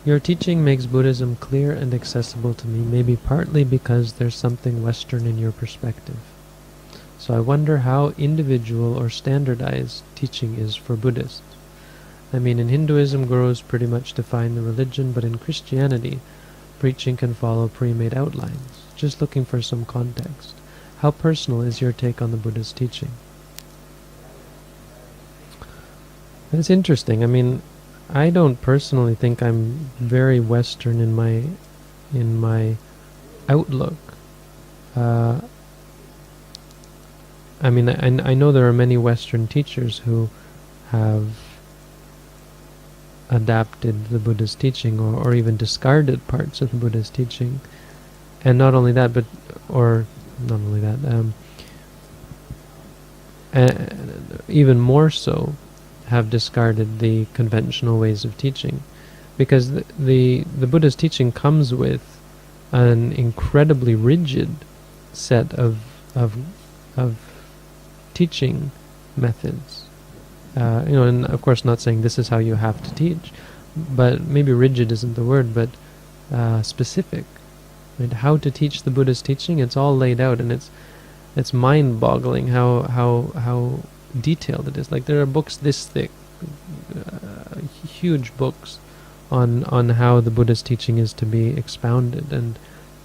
Your teaching makes Buddhism clear and accessible to me, maybe partly because there's something Western in your perspective. So I wonder how individual or standardized teaching is for Buddhists. I mean, in Hinduism, gurus pretty much define the religion, but in Christianity, preaching can follow pre-made outlines. Just looking for some context. How personal is your take on the Buddha's teaching? That's interesting. I mean, I don't personally think I'm very Western in my outlook. I mean, I know there are many Western teachers who have adapted the Buddha's teaching or even discarded parts of the Buddha's teaching. And not only that, even more so, have discarded the conventional ways of teaching. Because the Buddha's teaching comes with an incredibly rigid set of teaching methods. And of course not saying this is how you have to teach, but maybe rigid isn't the word, but specific. Right? How to teach the Buddha's teaching, it's all laid out, and it's mind-boggling how detailed it is. Like, there are books this thick, huge books on how the Buddha's teaching is to be expounded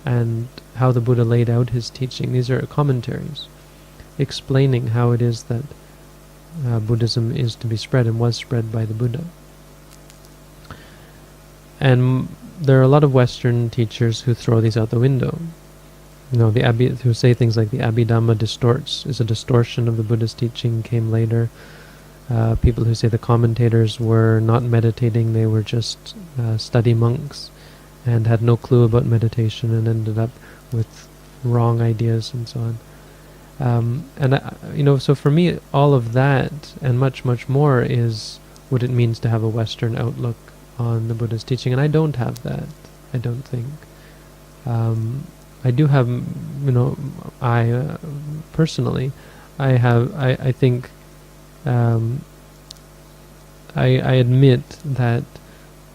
and how the Buddha laid out his teaching. These are commentaries explaining how it is that Buddhism is to be spread and was spread by the Buddha. And there are a lot of Western teachers who throw these out the window. Who say things like the Abhidhamma is a distortion of the Buddha's teaching, came later. People who say the commentators were not meditating, they were just study monks and had no clue about meditation and ended up with wrong ideas and so on. So for me, all of that and much, much more is what it means to have a Western outlook on the Buddha's teaching, and I don't have that. I don't think. I do have, personally, I think, I admit that,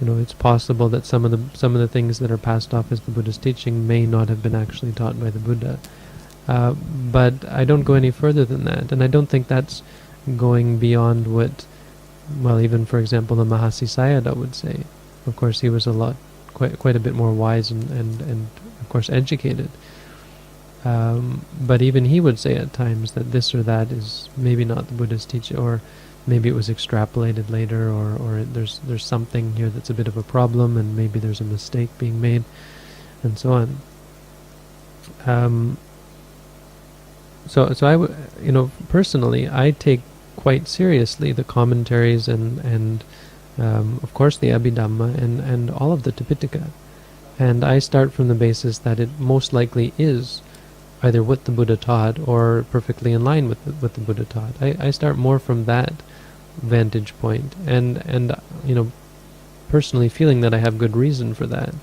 it's possible that some of the things that are passed off as the Buddha's teaching may not have been actually taught by the Buddha. But I don't go any further than that, and I don't think that's going beyond what, even for example, the Mahasi Sayadaw would say. Of course, he was quite a bit more wise and of course educated. But even he would say at times that this or that is maybe not the Buddha's teaching, or maybe it was extrapolated later, or there's something here that's a bit of a problem, and maybe there's a mistake being made, and so on. So I would, personally, I take quite seriously the commentaries and of course the Abhidhamma and all of the Tipitaka, and I start from the basis that it most likely is either what the Buddha taught or perfectly in line with what the Buddha taught. I start more from that vantage point, and personally feeling that I have good reason for that,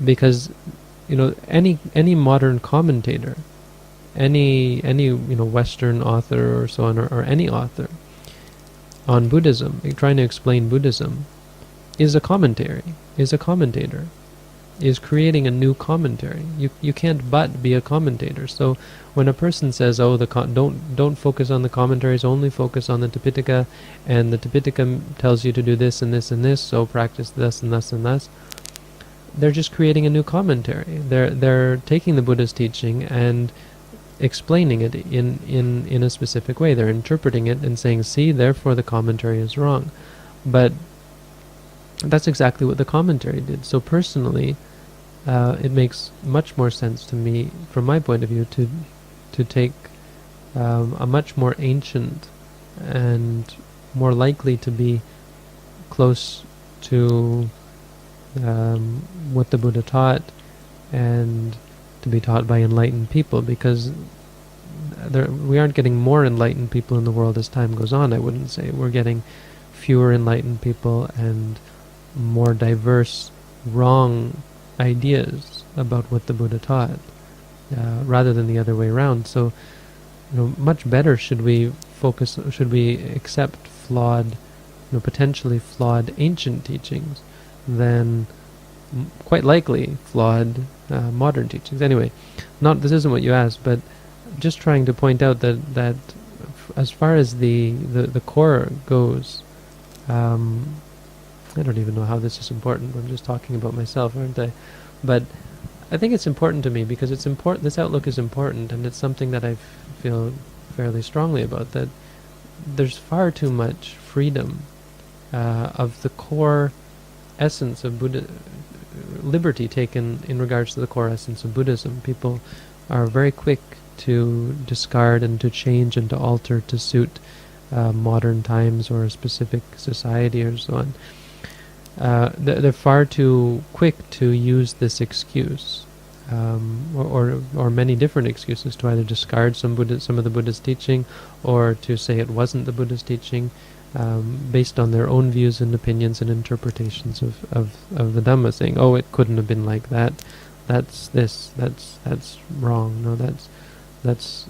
because any modern commentator, any Western author or so on, or any author on Buddhism, trying to explain Buddhism, is a commentator, is creating a new commentary. You can't but be a commentator. So when a person says, don't focus on the commentaries, only focus on the Tipitaka, and the Tipitaka tells you to do this and this and this, so practice this and this and this, they're just creating a new commentary. They're taking the Buddha's teaching and explaining it in a specific way. They're interpreting it and saying, see, therefore the commentary is wrong. But that's exactly what the commentary did. So personally, it makes much more sense to me, from my point of view, to take a much more ancient and more likely to be close to what the Buddha taught, and to be taught by enlightened people, because we aren't getting more enlightened people in the world as time goes on. I wouldn't say we're getting fewer enlightened people and more diverse wrong ideas about what the Buddha taught, rather than the other way around. So much better should we accept flawed potentially flawed ancient teachings than quite likely flawed modern teachings. Anyway, this isn't what you asked, but just trying to point out that as far as the core goes, I don't even know how this is important. I'm just talking about myself, aren't I? But I think it's important to me because it's important. This outlook is important, and it's something that I feel fairly strongly about. That there's far too much freedom of the core essence of liberty taken in regards to the core essence of Buddhism. People are very quick to discard and to change and to alter to suit modern times or a specific society or so on. They're far too quick to use this excuse, or many different excuses, to either discard some of the Buddhist teaching, or to say it wasn't the Buddhist teaching, based on their own views and opinions and interpretations of the Dhamma, saying, "Oh, it couldn't have been like that. That's wrong. No, that's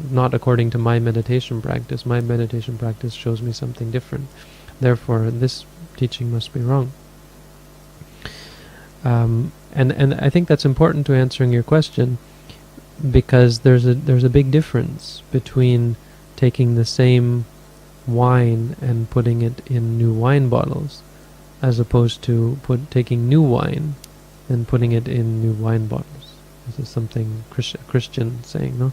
not according to my meditation practice. My meditation practice shows me something different. Therefore, this teaching must be wrong." And I think that's important to answering your question, because there's a big difference between taking the same wine and putting it in new wine bottles, as opposed to taking new wine and putting it in new wine bottles. This is something Christian saying, no?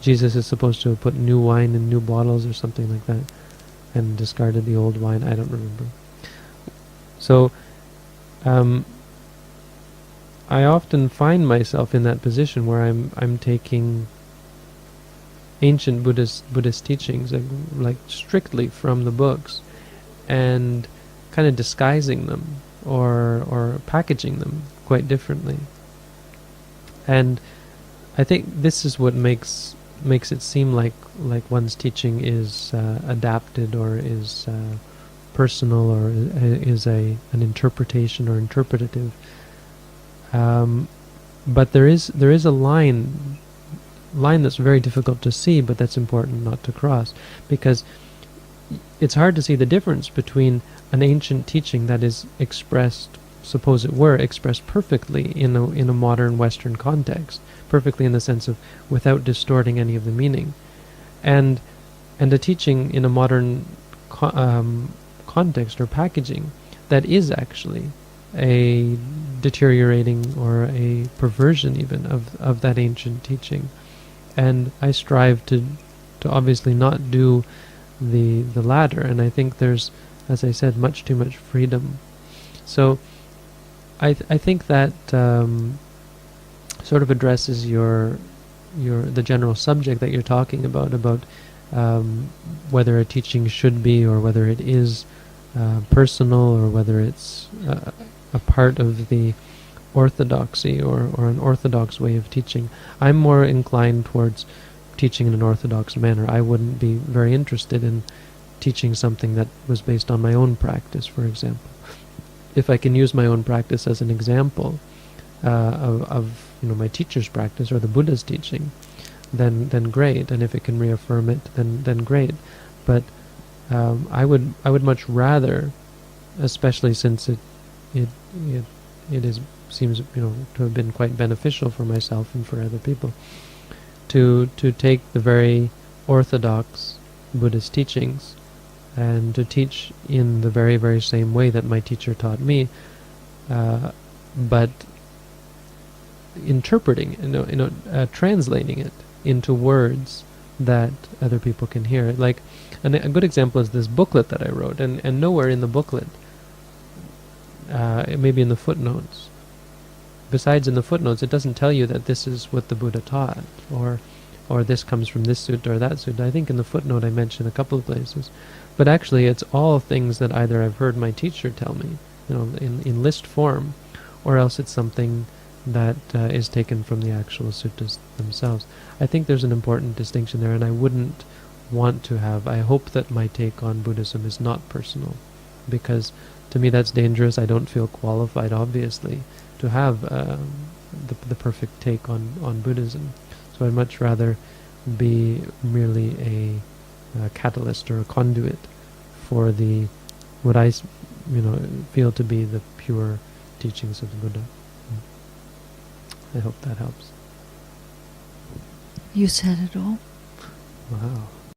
Jesus is supposed to have put new wine in new bottles or something like that, and discarded the old wine. I don't remember. So, I often find myself in that position where I'm taking ancient Buddhist teachings, like strictly from the books, and kind of disguising them or packaging them quite differently. And I think this is what makes it seem like one's teaching is adapted, or is personal, or is an interpretation or interpretative. But there is a line that's very difficult to see, but that's important not to cross, because it's hard to see the difference between an ancient teaching that is expressed, suppose it were expressed perfectly in a modern Western context, perfectly in the sense of without distorting any of the meaning, and a teaching in a modern context or packaging that is actually a deteriorating or a perversion even of that ancient teaching. And I strive to obviously not do the latter, and I think there's, as I said, much too much freedom. So I think that sort of addresses the general subject that you're talking about whether a teaching should be, or whether it is personal, or whether it's a part of the orthodoxy or an orthodox way of teaching. I'm more inclined towards teaching in an orthodox manner. I wouldn't be very interested in teaching something that was based on my own practice, for example. If I can use my own practice as an example of my teacher's practice or the Buddha's teaching, then great. And if it can reaffirm it, then great. But I would much rather, especially since it seems to have been quite beneficial for myself and for other people, to take the very orthodox Buddhist teachings and to teach in the very, very same way that my teacher taught me, but interpreting, translating it into words that other people can hear. Like, a good example is this booklet that I wrote, and nowhere in the booklet, it may be in the footnotes. Besides in the footnotes, it doesn't tell you that this is what the Buddha taught, or this comes from this sutta or that sutta. I think in the footnote I mentioned a couple of places, but actually it's all things that either I've heard my teacher tell me, in list form, or else it's something that is taken from the actual suttas themselves. I think there's an important distinction there, and I wouldn't want to have. I hope that my take on Buddhism is not personal, because to me that's dangerous. I don't feel qualified, obviously, to have the perfect take on Buddhism. So I'd much rather be merely a catalyst or a conduit for the what feel to be the pure teachings of the Buddha. I hope that helps. You said it all. Wow.